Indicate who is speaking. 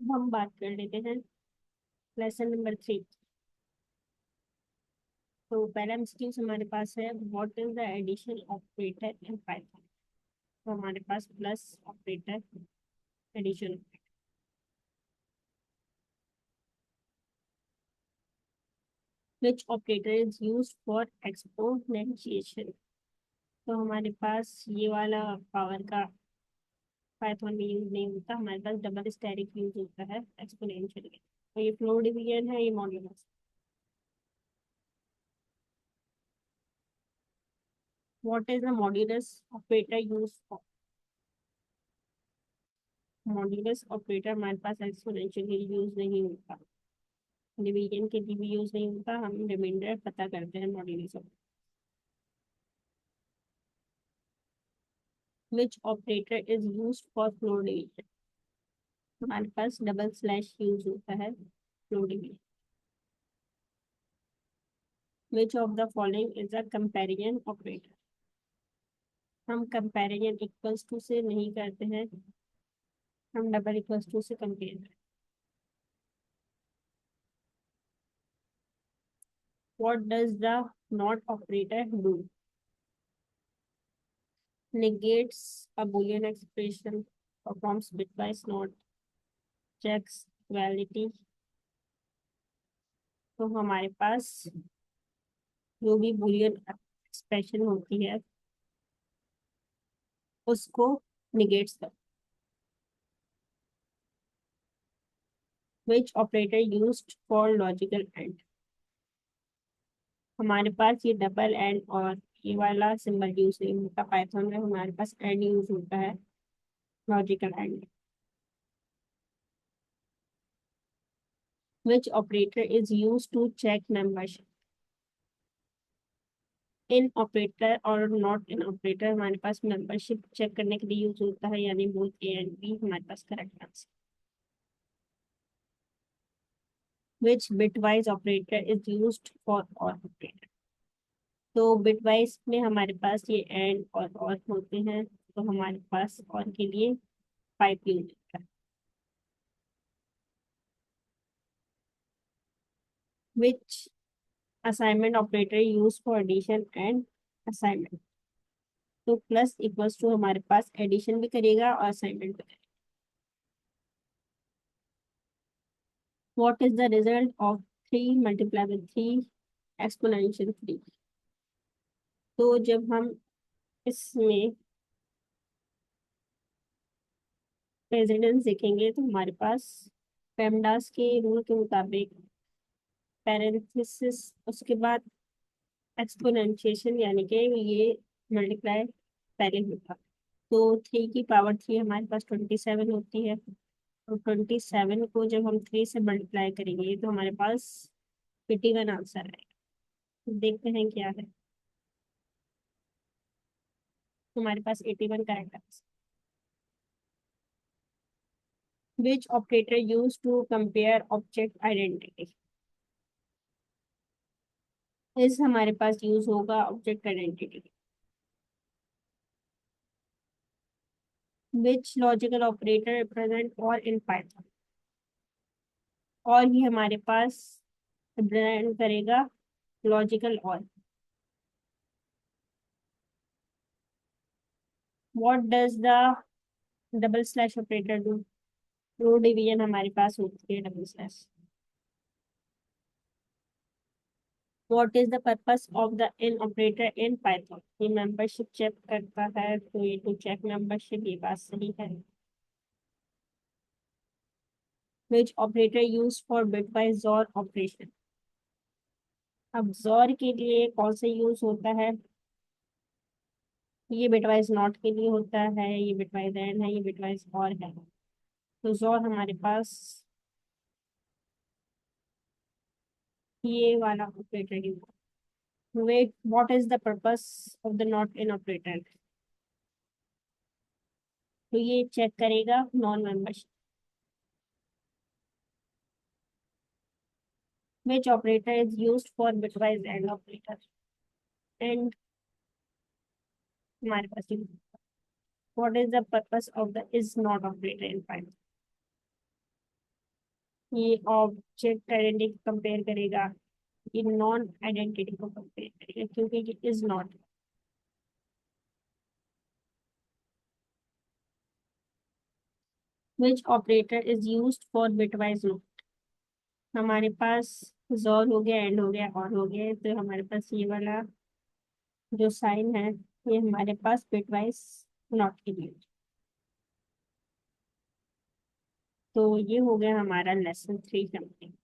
Speaker 1: हम बात कर लेते हैं लेसन नंबर 3। तो पहला एमसीक्यूज हमारे पास है, what is the addition operator in Python. तो हमारे पास plus operator addition, which operator is used for exponentiation. तो हमारे पास ये वाला पावर का पाइथन में यूज नहीं होता, हमारे पास डबल स्टैटिक यूज होता है एक्सपोनेंशियल के। तो ये फ्लोर डिवीजन है, ये modulus. What is the modulus operator use for. Modulus operator हमारे पास एक्सपोनेंशियल के लिए यूज नहीं होता, डिवीजन के लिए भी यूज नहीं होता, हम रिमाइंडर पता करते हैं modulus operator. Which operator is used for floor division. हमारे पास डबल स्लैश यूज होता है floor division. Which of the following is a comparison operator. हम कंपैरिजन इक्वल्स टू से नहीं करते हैं, हम डबल इक्वल्स टू से कंपेयर करते हैं। What does the not operator do. negates a boolean expression, performs bitwise not, checks validity। तो हमारे पास जो भी boolean एक्सप्रेशन होती है उसको निगेट्स कर। Which operator used for logical and. हमारे पास ये डबल एंड और ये वाला सिंबल यूज नहीं होता पाइथन में, हमारे पास एंड यूज होता है logical and. Which operator is use to check membership. In operator और नॉट इन ऑपरेटर हमारे पास मेंबरशिप चेक करने के लिए यूज होता है, यानी बोथ ए एंड बी हमारे पास correct answer. Which bitwise operator is used for or operator. तो बिटवाइज में हमारे पास ये एंड और होते हैं, तो हमारे पास और के लिए पाइप यूज होता है। Which assignment operator use for addition and assignment. तो प्लस इक्वल्स टू हमारे पास एडिशन भी करेगा और असाइनमेंट भी करेगा। What is the result of 3 × 3 exponential 3। तो जब हम इसमें प्रेसिडेंस देखेंगे तो हमारे पास पेमडास के रूल के मुताबिक पैरेंथेसिस उसके बाद एक्सपोनेंशिएशन, यानी कि ये मल्टीप्लाई पहले होता। तो 3 की पावर 3 हमारे पास 27 होती है, और 27 को जब हम 3 से मल्टीप्लाई करेंगे तो हमारे पास 81 आंसर आएगा। तो देखते हैं क्या है, हमारे पास 81 correct answer. Which operator use to compare object identity. इस हमारे पास यूज होगा object identity. Which logical operator represent और इन पाइथन। और ही हमारे पास रिप्रेजेंट करेगा लॉजिकल और। What does the double slash operator do. रो डिवीजन हमारे पास होती है double slash. What is the purpose of the in operator in Python. ये मेंबरशिप चेक करता है, तो ये टू चेक मेंबरशिप, ये बात सही है। विच ऑपरेटर यूज फॉर बिटवाइज और ऑपरेशन। अब जोर के लिए कौन सा यूज होता है, ये बिटवाइज नॉट के लिए होता है, ये बिटवाइज एंड है, ये बिटवाइज और है। तो जोर हमारे पास ये वाला operator use. Wait, what is the purpose of the not in operator. तो ये चेक करेगा non membership. Which operator is used for bitwise and operator. And हमारे पास what is the purpose of the is not operator in Python. ये object identity compare करेगा, ये non identity को compare करेगा क्योंकि ये is not. Which operator is used for bitwise loop. हमारे पास जोर हो गया, एंड हो गया, और हो गया, तो हमारे पास ये वाला जो साइन है ये हमारे पास बिटवाइज नॉट के लिए। तो ये हो गया हमारा लेसन 3 कंप्लीट।